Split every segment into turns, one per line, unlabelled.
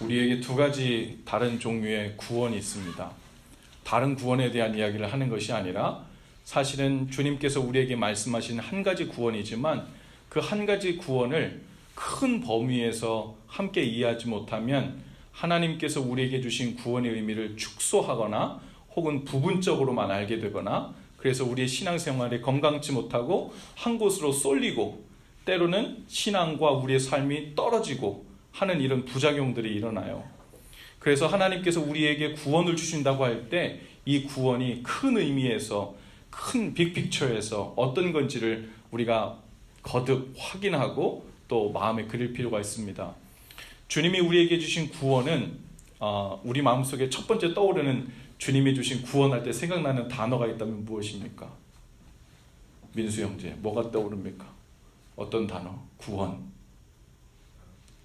우리에게 두 가지 다른 종류의 구원이 있습니다. 다른 구원에 대한 이야기를 하는 것이 아니라 사실은 주님께서 우리에게 말씀하신 한 가지 구원이지만 그 한 가지 구원을 큰 범위에서 함께 이해하지 못하면 하나님께서 우리에게 주신 구원의 의미를 축소하거나 혹은 부분적으로만 알게 되거나 그래서 우리의 신앙생활에 건강치 못하고 한 곳으로 쏠리고 때로는 신앙과 우리의 삶이 떨어지고 하는 이런 부작용들이 일어나요. 그래서 하나님께서 우리에게 구원을 주신다고 할 때 이 구원이 큰 의미에서 큰 빅픽처에서 어떤 건지를 우리가 거듭 확인하고 또 마음에 그릴 필요가 있습니다. 주님이 우리에게 주신 구원은 우리 마음속에 첫 번째 떠오르는 주님이 주신 구원할 때 생각나는 단어가 있다면 무엇입니까? 민수 형제, 뭐가 떠오릅니까? 어떤 단어? 구원.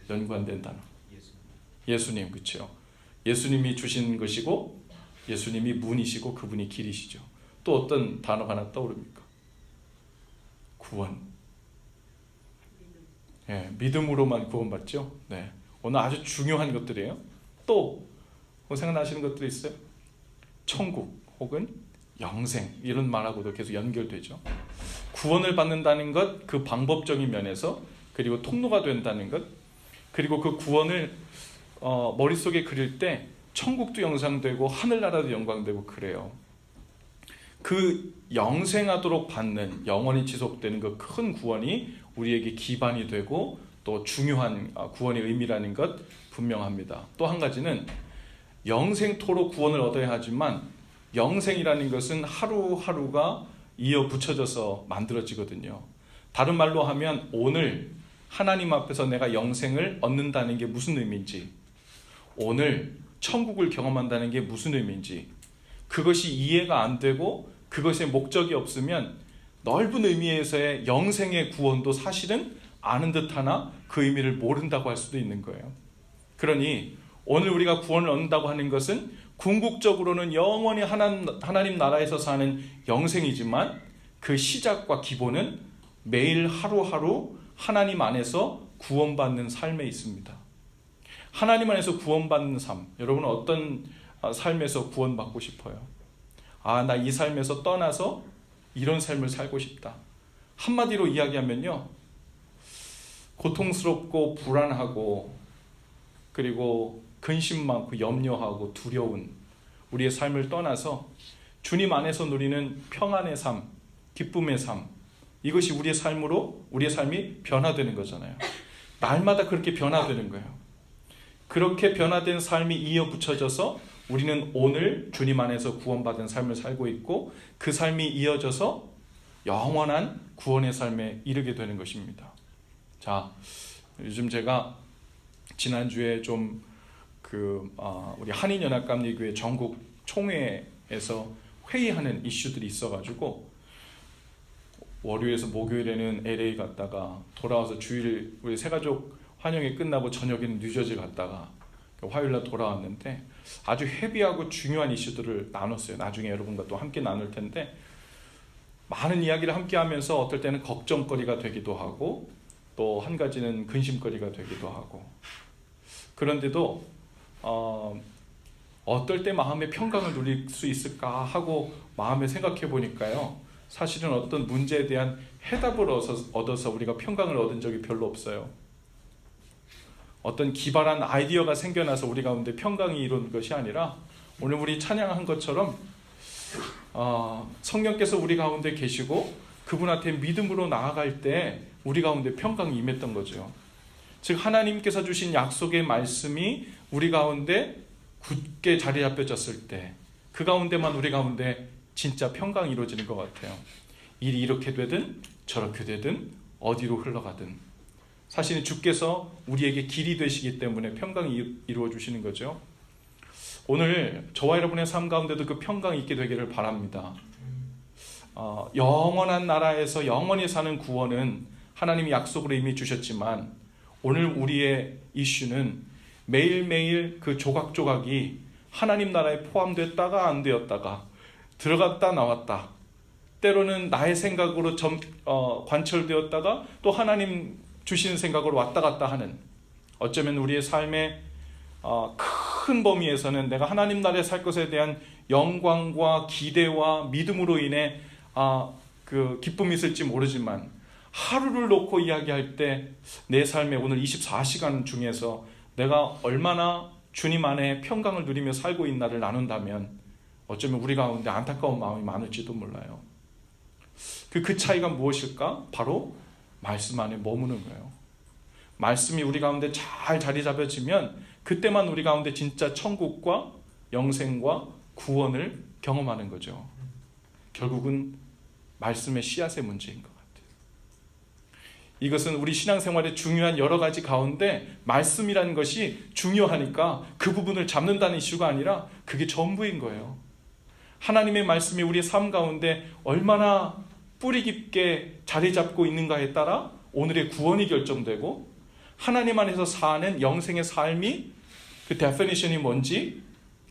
연관된 단어. 예수님, 그렇죠? 예수님이 주신 것이고 예수님이 문이시고 그분이 길이시죠. 또 어떤 단어가 하나 떠오릅니까? 구원. 예, 믿음으로만 구원받죠. 네, 오늘 아주 중요한 것들이에요. 또 생각나시는 것들이 있어요? 천국 혹은 영생 이런 말하고도 계속 연결되죠. 구원을 받는다는 것, 그 방법적인 면에서 그리고 통로가 된다는 것, 그리고 그 구원을 머릿속에 그릴 때 천국도 영상되고 하늘나라도 영광되고 그래요. 그 영생하도록 받는 영원히 지속되는 그 큰 구원이 우리에게 기반이 되고 또 중요한 구원의 의미라는 것 분명합니다. 또 한 가지는 영생토록 구원을 얻어야 하지만 영생이라는 것은 하루하루가 이어 붙여져서 만들어지거든요. 다른 말로 하면 오늘 하나님 앞에서 내가 영생을 얻는다는 게 무슨 의미인지, 오늘 천국을 경험한다는 게 무슨 의미인지 그것이 이해가 안 되고 그것의 목적이 없으면 넓은 의미에서의 영생의 구원도 사실은 아는 듯하나 그 의미를 모른다고 할 수도 있는 거예요. 그러니 오늘 우리가 구원을 얻는다고 하는 것은 궁극적으로는 영원히 하나님 나라에서 사는 영생이지만 그 시작과 기본은 매일 하루하루 하나님 안에서 구원받는 삶에 있습니다. 하나님 안에서 구원받는 삶, 여러분은 어떤 삶에서 구원받고 싶어요? 나 이 삶에서 떠나서 이런 삶을 살고 싶다. 한마디로 이야기하면요, 고통스럽고 불안하고 그리고 근심 많고 염려하고 두려운 우리의 삶을 떠나서 주님 안에서 누리는 평안의 삶, 기쁨의 삶, 이것이 우리의 삶이 변화되는 거잖아요. 날마다 그렇게 변화되는 거예요. 그렇게 변화된 삶이 이어 붙여져서 우리는 오늘 주님 안에서 구원받은 삶을 살고 있고 그 삶이 이어져서 영원한 구원의 삶에 이르게 되는 것입니다. 자, 요즘 제가 지난주에 좀 우리 한인연합감리교회 전국 총회에서 회의하는 이슈들이 있어가지고 월요일에서 목요일에는 LA 갔다가 돌아와서 주일 우리 새가족 환영회 끝나고 저녁에는 뉴저지 갔다가 화요일날 돌아왔는데 아주 헤비하고 중요한 이슈들을 나눴어요. 나중에 여러분과 또 함께 나눌 텐데 많은 이야기를 함께 하면서 어떨 때는 걱정거리가 되기도 하고 또 한 가지는 근심거리가 되기도 하고, 그런데도 어떨 때 마음의 평강을 누릴 수 있을까 하고 마음에 생각해 보니까요, 사실은 어떤 문제에 대한 해답을 얻어서 우리가 평강을 얻은 적이 별로 없어요. 어떤 기발한 아이디어가 생겨나서 우리 가운데 평강이 이룬 것이 아니라 오늘 우리 찬양한 것처럼 성령께서 우리 가운데 계시고 그분한테 믿음으로 나아갈 때 우리 가운데 평강이 임했던 거죠. 즉 하나님께서 주신 약속의 말씀이 우리 가운데 굳게 자리 잡혀졌을 때 그 가운데만 우리 가운데 진짜 평강이 이루어지는 것 같아요. 일이 이렇게 되든 저렇게 되든 어디로 흘러가든 사실은 주께서 우리에게 길이 되시기 때문에 평강이 이루어 주시는 거죠. 오늘 저와 여러분의 삶 가운데도 그 평강이 있게 되기를 바랍니다. 영원한 나라에서 영원히 사는 구원은 하나님이 약속으로 이미 주셨지만 오늘 우리의 이슈는 매일매일 그 조각조각이 하나님 나라에 포함됐다가 안 되었다가 들어갔다 나왔다, 때로는 나의 생각으로 관철되었다가 또 하나님 주시는 생각으로 왔다 갔다 하는, 어쩌면 우리의 삶의 큰 범위에서는 내가 하나님 나라에 살 것에 대한 영광과 기대와 믿음으로 인해 그 기쁨이 있을지 모르지만, 하루를 놓고 이야기할 때 내 삶의 오늘 24시간 중에서 내가 얼마나 주님 안에 평강을 누리며 살고 있나를 나눈다면 어쩌면 우리 가운데 안타까운 마음이 많을지도 몰라요. 그 차이가 무엇일까? 바로 말씀 안에 머무는 거예요. 말씀이 우리 가운데 잘 자리 잡혀지면 그때만 우리 가운데 진짜 천국과 영생과 구원을 경험하는 거죠. 결국은 말씀의 씨앗의 문제인 것 같아요. 이것은 우리 신앙생활의 중요한 여러 가지 가운데 말씀이라는 것이 중요하니까 그 부분을 잡는다는 이슈가 아니라 그게 전부인 거예요. 하나님의 말씀이 우리의 삶 가운데 얼마나 뿌리 깊게 자리 잡고 있는가에 따라 오늘의 구원이 결정되고, 하나님 안에서 사는 영생의 삶이 그 데피니션이 뭔지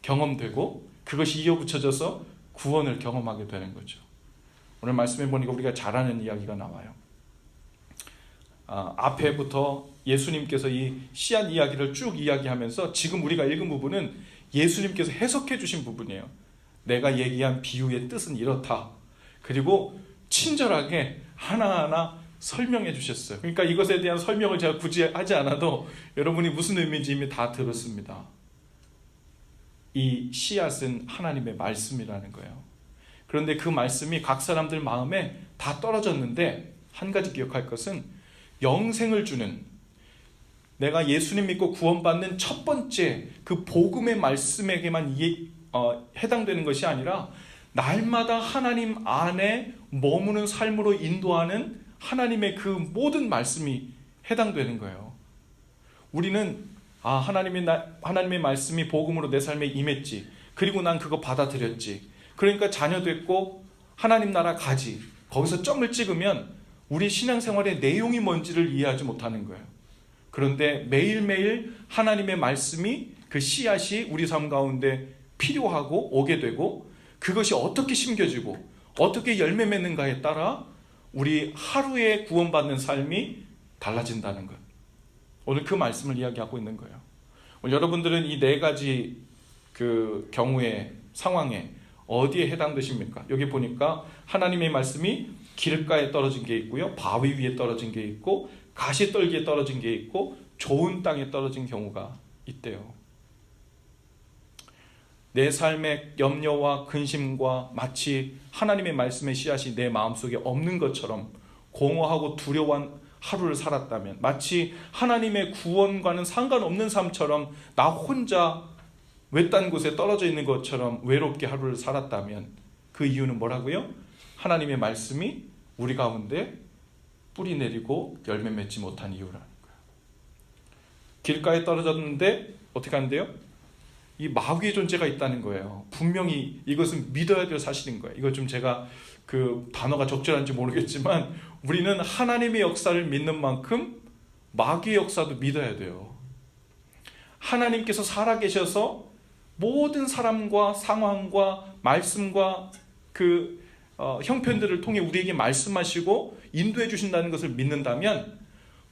경험되고, 그것이 이어붙여져서 구원을 경험하게 되는 거죠. 오늘 말씀해 보니까 우리가 잘 아는 이야기가 나와요. 앞에부터 예수님께서 이 씨앗 이야기를 쭉 이야기하면서 지금 우리가 읽은 부분은 예수님께서 해석해 주신 부분이에요. 내가 얘기한 비유의 뜻은 이렇다. 그리고 친절하게 하나하나 설명해 주셨어요. 그러니까 이것에 대한 설명을 제가 굳이 하지 않아도 여러분이 무슨 의미인지 이미 다 들었습니다. 이 씨앗은 하나님의 말씀이라는 거예요. 그런데 그 말씀이 각 사람들 마음에 다 떨어졌는데, 한 가지 기억할 것은 영생을 주는, 내가 예수님 믿고 구원받는 첫 번째 그 복음의 말씀에게만 해당되는 것이 아니라 날마다 하나님 안에 머무는 삶으로 인도하는 하나님의 그 모든 말씀이 해당되는 거예요. 우리는 하나님의 말씀이 복음으로 내 삶에 임했지, 그리고 난 그거 받아들였지, 그러니까 자녀 됐고 하나님 나라 가지, 거기서 점을 찍으면 우리 신앙생활의 내용이 뭔지를 이해하지 못하는 거예요. 그런데 매일매일 하나님의 말씀이, 그 씨앗이 우리 삶 가운데 필요하고 오게 되고, 그것이 어떻게 심겨지고 어떻게 열매 맺는가에 따라 우리 하루에 구원받는 삶이 달라진다는 것. 오늘 그 말씀을 이야기하고 있는 거예요. 오늘 여러분들은 이 네 가지 그 경우의 상황에 어디에 해당되십니까? 여기 보니까 하나님의 말씀이 길가에 떨어진 게 있고요, 바위 위에 떨어진 게 있고, 가시떨기에 떨어진 게 있고, 좋은 땅에 떨어진 경우가 있대요. 내 삶의 염려와 근심과 마치 하나님의 말씀의 씨앗이 내 마음속에 없는 것처럼 공허하고 두려워한 하루를 살았다면, 마치 하나님의 구원과는 상관없는 삶처럼 나 혼자 외딴 곳에 떨어져 있는 것처럼 외롭게 하루를 살았다면, 그 이유는 뭐라고요? 하나님의 말씀이 우리 가운데 뿌리 내리고 열매 맺지 못한 이유라는 거예요. 길가에 떨어졌는데 어떻게 하는데요? 이 마귀의 존재가 있다는 거예요. 분명히 이것은 믿어야 될 사실인 거예요. 이거 좀 제가 그 단어가 적절한지 모르겠지만, 우리는 하나님의 역사를 믿는 만큼 마귀의 역사도 믿어야 돼요. 하나님께서 살아계셔서 모든 사람과 상황과 말씀과 그 형편들을 통해 우리에게 말씀하시고 인도해 주신다는 것을 믿는다면,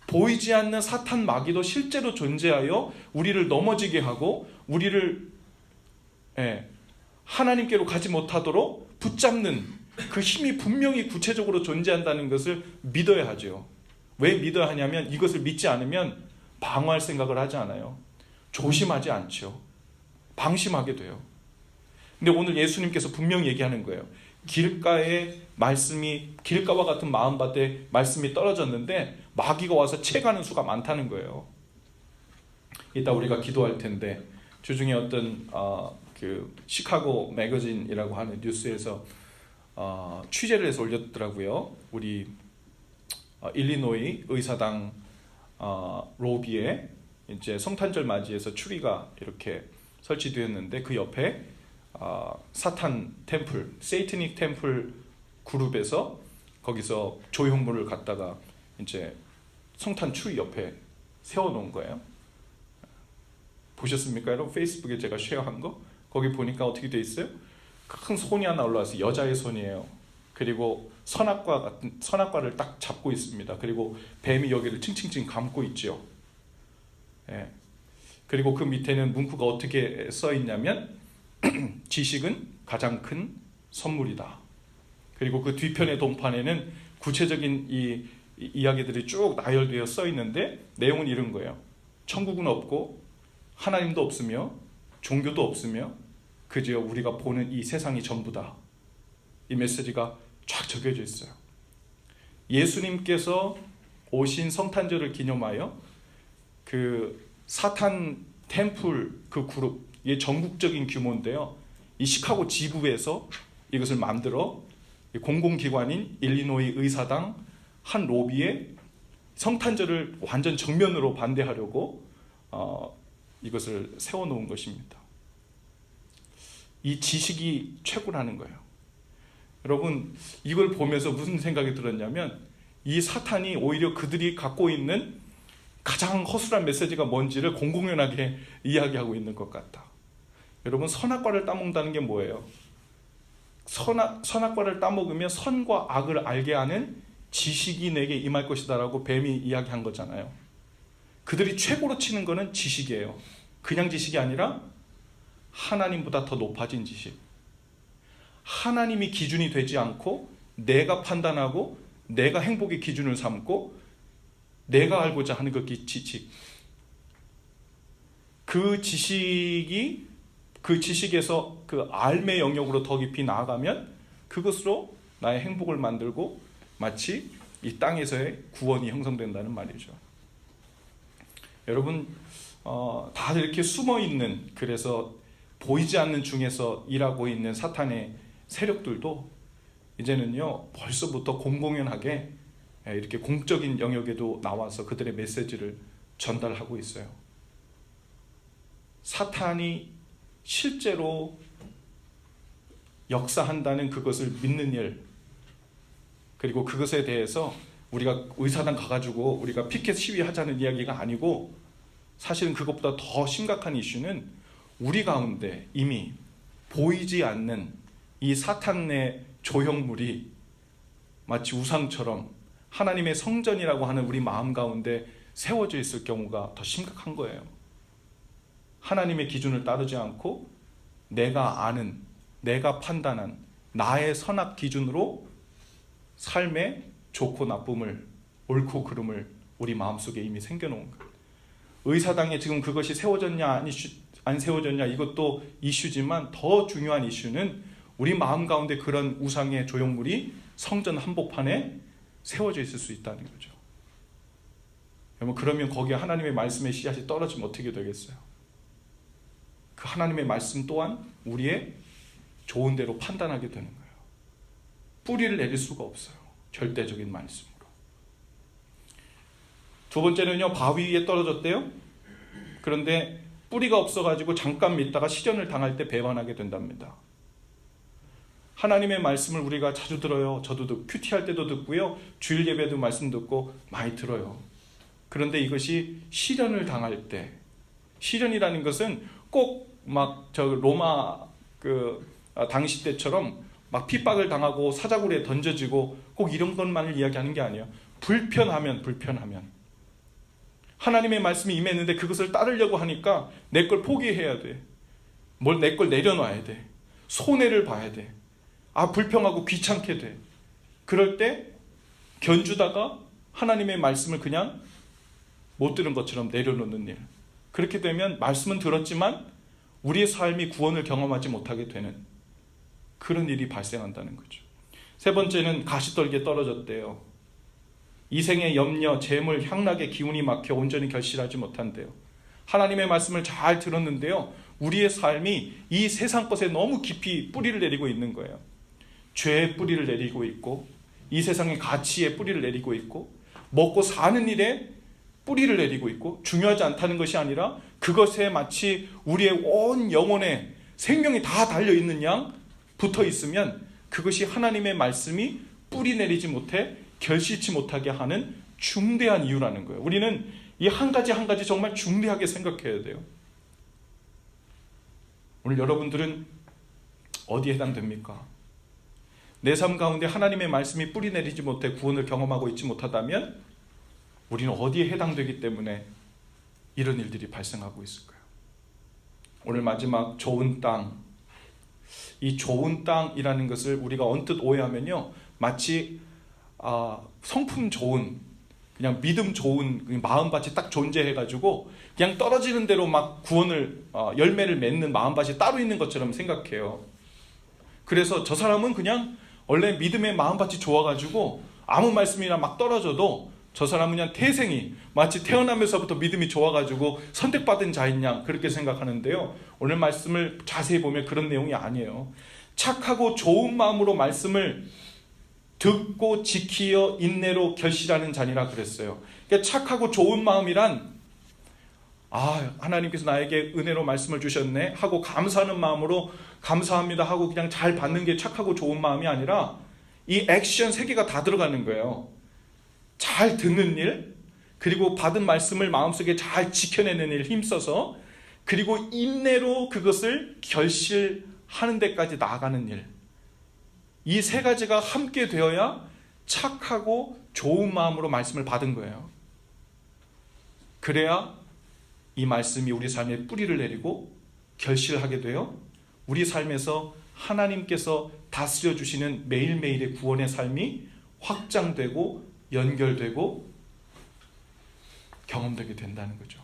보이지 않는 사탄 마귀도 실제로 존재하여 우리를 넘어지게 하고 우리를 하나님께로 가지 못하도록 붙잡는 그 힘이 분명히 구체적으로 존재한다는 것을 믿어야 하죠. 왜 믿어야 하냐면, 이것을 믿지 않으면 방어할 생각을 하지 않아요. 조심하지 않죠. 방심하게 돼요. 근데 오늘 예수님께서 분명히 얘기하는 거예요. 길가에 말씀이, 길가와 같은 마음밭에 말씀이 떨어졌는데 마귀가 와서 채가는 수가 많다는 거예요. 이따 우리가 기도할 텐데, 주중에 어떤 그 시카고 매거진이라고 하는 뉴스에서 취재를 해서 올렸더라고요. 우리 일리노이 의사당 로비에 이제 성탄절 맞이해서 추리가 이렇게 설치되었는데, 그 옆에 사탄 템플, 세이트닉 템플 그룹에서 거기서 조형물을 갖다가 이제 성탄 추리 옆에 세워놓은 거예요. 보셨습니까, 여러분? 페이스북에 제가 쉐어한 거, 거기 보니까 어떻게 돼 있어요? 큰 손이 하나 올라와서, 여자의 손이에요. 그리고 선악과를 딱 잡고 있습니다. 그리고 뱀이 여기를 칭칭칭 감고 있죠. 예. 그리고 그 밑에는 문구가 어떻게 써 있냐면 지식은 가장 큰 선물이다. 그리고 그 뒤편의 동판에는 구체적인 이 이야기들이 쭉 나열되어 써 있는데 내용은 이런 거예요. 천국은 없고 하나님도 없으며 종교도 없으며 그저 우리가 보는 이 세상이 전부다. 이 메시지가 쫙 적혀져 있어요. 예수님께서 오신 성탄절을 기념하여 그 사탄 템플 그 그룹, 이게 전국적인 규모인데요. 이 시카고 지부에서 이것을 만들어 공공기관인 일리노이 의사당 한 로비에 성탄절을 완전 정면으로 반대하려고 이것을 세워놓은 것입니다. 이 지식이 최고라는 거예요. 여러분, 이걸 보면서 무슨 생각이 들었냐면 이 사탄이 오히려 그들이 갖고 있는 가장 허술한 메시지가 뭔지를 공공연하게 이야기하고 있는 것 같다. 여러분, 선악과를 따먹는다는 게 뭐예요? 선악과를 따먹으면 선과 악을 알게 하는 지식이 내게 임할 것이다 라고 뱀이 이야기한 거잖아요. 그들이 최고로 치는 거는 지식이에요. 그냥 지식이 아니라 하나님보다 더 높아진 지식. 하나님이 기준이 되지 않고 내가 판단하고 내가 행복의 기준을 삼고 내가 알고자 하는 그 지식. 그 지식에서 그 알의 영역으로 더 깊이 나아가면 그것으로 나의 행복을 만들고 마치 이 땅에서의 구원이 형성된다는 말이죠. 여러분, 다들 이렇게 숨어있는, 그래서 보이지 않는 중에서 일하고 있는 사탄의 세력들도 이제는요 벌써부터 공공연하게 이렇게 공적인 영역에도 나와서 그들의 메시지를 전달하고 있어요. 사탄이 실제로 역사한다는 그것을 믿는 일, 그리고 그것에 대해서 우리가 의사당 가가지고 우리가 피켓 시위하자는 이야기가 아니고, 사실은 그것보다 더 심각한 이슈는 우리 가운데 이미 보이지 않는 이 사탄의 조형물이 마치 우상처럼 하나님의 성전이라고 하는 우리 마음 가운데 세워져 있을 경우가 더 심각한 거예요. 하나님의 기준을 따르지 않고 내가 아는, 내가 판단한 나의 선악 기준으로 삶의 좋고 나쁨을, 옳고 그름을 우리 마음속에 이미 생겨놓은 거예요. 의사당에 지금 그것이 세워졌냐 안 세워졌냐 이것도 이슈지만 더 중요한 이슈는 우리 마음 가운데 그런 우상의 조형물이 성전 한복판에 세워져 있을 수 있다는 거죠. 여러분, 그러면 거기에 하나님의 말씀의 씨앗이 떨어지면 어떻게 되겠어요? 그 하나님의 말씀 또한 우리의 좋은 대로 판단하게 되는 거예요. 뿌리를 내릴 수가 없어요. 절대적인 말씀으로. 두 번째는요, 바위 위에 떨어졌대요. 그런데 뿌리가 없어가지고 잠깐 믿다가 시련을 당할 때 배반하게 된답니다. 하나님의 말씀을 우리가 자주 들어요. 저도 큐티할 때도 듣고요. 주일 예배도 말씀 듣고 많이 들어요. 그런데 이것이 시련을 당할 때, 시련이라는 것은 꼭 막 로마 당시 때처럼 막 핍박을 당하고 사자굴에 던져지고 꼭 이런 것만을 이야기하는 게 아니에요. 불편하면 하나님의 말씀이 임했는데 그것을 따르려고 하니까 내 걸 포기해야 돼. 내 걸 내려놔야 돼. 손해를 봐야 돼. 불평하고 귀찮게 돼. 그럴 때 견주다가 하나님의 말씀을 그냥 못 들은 것처럼 내려놓는 일. 그렇게 되면 말씀은 들었지만 우리의 삶이 구원을 경험하지 못하게 되는 그런 일이 발생한다는 거죠. 세 번째는 가시떨기에 떨어졌대요. 이생의 염려, 재물, 향락의 기운이 막혀 온전히 결실하지 못한대요. 하나님의 말씀을 잘 들었는데요, 우리의 삶이 이 세상 것에 너무 깊이 뿌리를 내리고 있는 거예요. 죄의 뿌리를 내리고 있고, 이 세상의 가치에 뿌리를 내리고 있고, 먹고 사는 일에 뿌리를 내리고 있고, 중요하지 않다는 것이 아니라 그것에 마치 우리의 온 영혼에 생명이 다 달려있는 양 붙어 있으면 그것이 하나님의 말씀이 뿌리 내리지 못해 결실치 못하게 하는 중대한 이유라는 거예요. 우리는 이 한 가지 한 가지 정말 중대하게 생각해야 돼요. 오늘 여러분들은 어디에 해당됩니까? 내 삶 가운데 하나님의 말씀이 뿌리 내리지 못해 구원을 경험하고 있지 못하다면 우리는 어디에 해당되기 때문에 이런 일들이 발생하고 있을까요? 오늘 마지막 좋은 땅. 이 좋은 땅이라는 것을 우리가 언뜻 오해하면요, 마치 성품 좋은, 그냥 믿음 좋은 마음밭이 딱 존재해가지고 그냥 떨어지는 대로 막 구원을 열매를 맺는 마음밭이 따로 있는 것처럼 생각해요. 그래서 저 사람은 그냥 원래 믿음의 마음밭이 좋아가지고 아무 말씀이나 막 떨어져도 저 사람은 그냥 태생이 마치 태어나면서부터 믿음이 좋아가지고 선택받은 자인 양 그렇게 생각하는데요, 오늘 말씀을 자세히 보면 그런 내용이 아니에요. 착하고 좋은 마음으로 말씀을 듣고 지키어 인내로 결실하는 자니라 그랬어요. 그러니까 착하고 좋은 마음이란 하나님께서 나에게 은혜로 말씀을 주셨네 하고 감사하는 마음으로 감사합니다 하고 그냥 잘 받는 게 착하고 좋은 마음이 아니라 이 액션 세 개가 다 들어가는 거예요. 잘 듣는 일, 그리고 받은 말씀을 마음속에 잘 지켜내는 일 힘써서, 그리고 인내로 그것을 결실하는 데까지 나아가는 일. 이 세 가지가 함께 되어야 착하고 좋은 마음으로 말씀을 받은 거예요. 그래야 이 말씀이 우리 삶에 뿌리를 내리고 결실하게 되어 우리 삶에서 하나님께서 다스려 주시는 매일매일의 구원의 삶이 확장되고 연결되고 경험되게 된다는 거죠.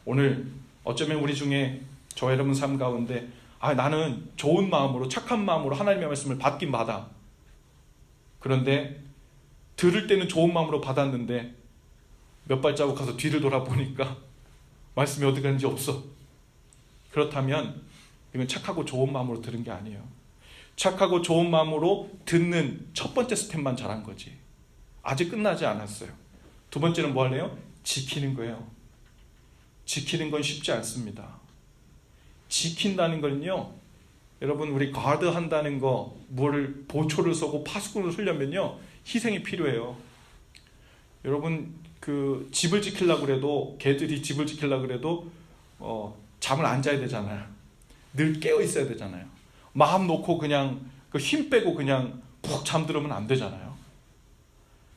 오늘 어쩌면 우리 중에 저와 여러분 삶 가운데 나는 좋은 마음으로 착한 마음으로 하나님의 말씀을 받긴 받아. 그런데 들을 때는 좋은 마음으로 받았는데 몇 발자국 가서 뒤를 돌아보니까 말씀이 어디 갔는지 없어. 그렇다면 이건 착하고 좋은 마음으로 들은 게 아니에요. 착하고 좋은 마음으로 듣는 첫 번째 스텝만 잘한 거지. 아직 끝나지 않았어요. 두 번째는 뭐 할래요? 지키는 거예요. 지키는 건 쉽지 않습니다. 지킨다는 거는요, 여러분, 우리 가드 한다는 거, 뭐를 보초를 쏘고 파수꾼을 쏘려면요 희생이 필요해요. 여러분, 그 집을 지키려고 그래도, 개들이 집을 지키려고 그래도 잠을 안 자야 되잖아요. 늘 깨어 있어야 되잖아요. 마음 놓고 그냥 힘 빼고 그냥 푹 잠들으면 안 되잖아요.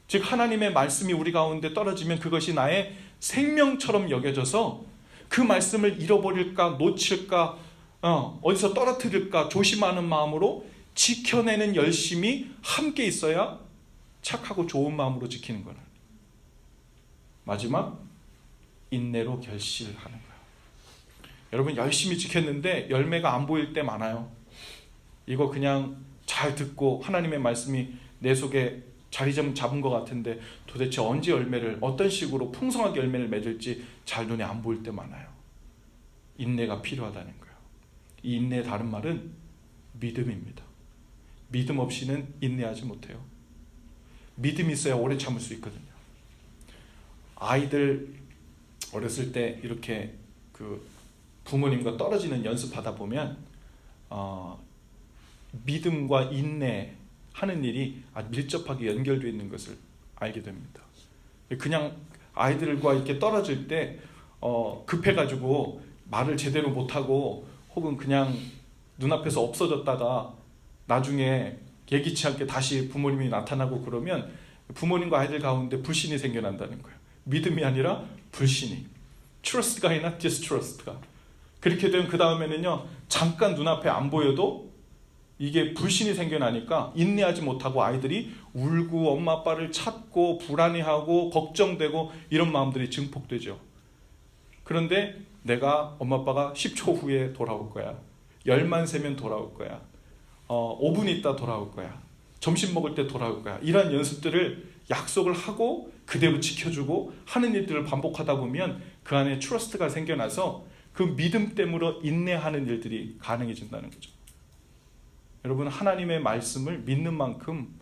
즉 하나님의 말씀이 우리 가운데 떨어지면 그것이 나의 생명처럼 여겨져서 그 말씀을 잃어버릴까 놓칠까 어디서 떨어뜨릴까 조심하는 마음으로 지켜내는 열심이 함께 있어야 착하고 좋은 마음으로 지키는 거는. 마지막, 인내로 결실하는 거예요. 여러분, 열심히 지켰는데 열매가 안 보일 때 많아요. 이거 그냥 잘 듣고 하나님의 말씀이 내 속에 자리 좀 잡은 것 같은데 도대체 언제 열매를, 어떤 식으로 풍성하게 열매를 맺을지 잘 눈에 안 보일 때 많아요. 인내가 필요하다는 거예요. 이 인내의 다른 말은 믿음입니다. 믿음 없이는 인내하지 못해요. 믿음이 있어야 오래 참을 수 있거든요. 아이들 어렸을 때 이렇게 그 부모님과 떨어지는 연습하다 보면 믿음과 인내 하는 일이 아주 밀접하게 연결되어 있는 것을 알게 됩니다. 그냥 아이들과 이렇게 떨어질 때 급해가지고 말을 제대로 못하고 혹은 그냥 눈앞에서 없어졌다가 나중에 예기치 않게 다시 부모님이 나타나고 그러면 부모님과 아이들 가운데 불신이 생겨난다는 거예요. 믿음이 아니라 불신이. trust가 아니라 distrust가. 그렇게 되면 그 다음에는요, 잠깐 눈앞에 안 보여도 이게 불신이 생겨나니까 인내하지 못하고 아이들이 울고 엄마 아빠를 찾고 불안해하고 걱정되고 이런 마음들이 증폭되죠. 그런데 내가 엄마 아빠가 10초 후에 돌아올 거야, 열만 세면 돌아올 거야, 5분 있다 돌아올 거야, 점심 먹을 때 돌아올 거야, 이런 연습들을 약속을 하고 그대로 지켜주고 하는 일들을 반복하다 보면 그 안에 트러스트가 생겨나서 그 믿음 때문에 인내하는 일들이 가능해진다는 거죠. 여러분, 하나님의 말씀을 믿는 만큼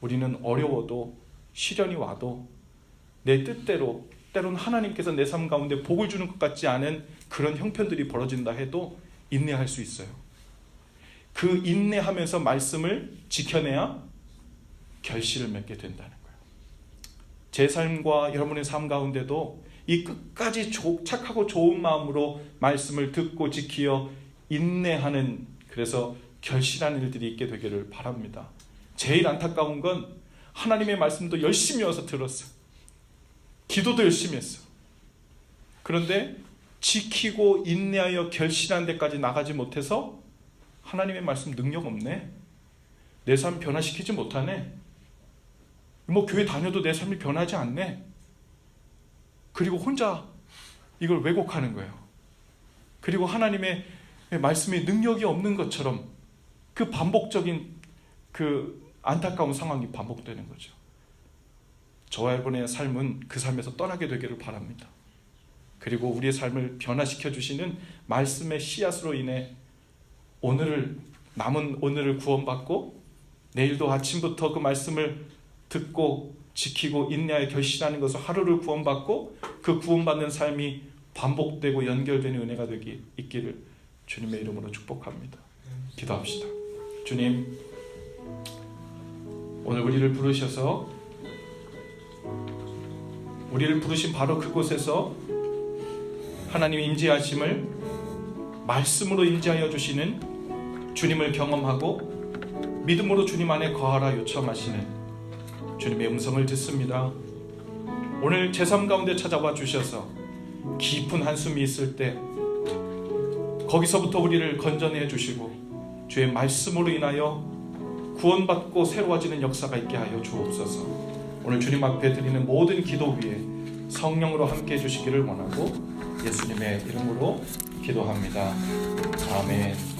우리는 어려워도 시련이 와도 내 뜻대로, 때로는 하나님께서 내 삶 가운데 복을 주는 것 같지 않은 그런 형편들이 벌어진다 해도 인내할 수 있어요. 그 인내하면서 말씀을 지켜내야 결실을 맺게 된다는 거예요. 제 삶과 여러분의 삶 가운데도 이 끝까지 착하고 좋은 마음으로 말씀을 듣고 지키어 인내하는, 그래서 결실하는 일들이 있게 되기를 바랍니다. 제일 안타까운 건 하나님의 말씀도 열심히 와서 들었어요. 기도도 열심히 했어요. 그런데 지키고 인내하여 결실한 데까지 나가지 못해서 하나님의 말씀 능력 없네, 내 삶 변화시키지 못하네, 뭐 교회 다녀도 내 삶이 변하지 않네, 그리고 혼자 이걸 왜곡하는 거예요. 그리고 하나님의 말씀에 능력이 없는 것처럼 그 반복적인 그 안타까운 상황이 반복되는 거죠. 저와 여러분의 삶은 그 삶에서 떠나게 되기를 바랍니다. 그리고 우리의 삶을 변화시켜 주시는 말씀의 씨앗으로 인해 남은 오늘을 구원받고 내일도 아침부터 그 말씀을 듣고 지키고 인내하여 결실하는 것을 하루를 구원받고 그 구원받는 삶이 반복되고 연결되는 은혜가 있기를 주님의 이름으로 축복합니다. 기도합시다. 주님, 오늘 우리를 부르셔서 우리를 부르신 바로 그곳에서 하나님 인지하심을 말씀으로 인지하여 주시는 주님을 경험하고 믿음으로 주님 안에 거하라 요청하시는 주님의 음성을 듣습니다. 오늘 제 삶 가운데 찾아와 주셔서 깊은 한숨이 있을 때 거기서부터 우리를 건져내 주시고 주의 말씀으로 인하여 구원받고 새로워지는 역사가 있게 하여 주옵소서. 오늘 주님 앞에 드리는 모든 기도 위에 성령으로 함께해 주시기를 원하고 예수님의 이름으로 기도합니다. 아멘.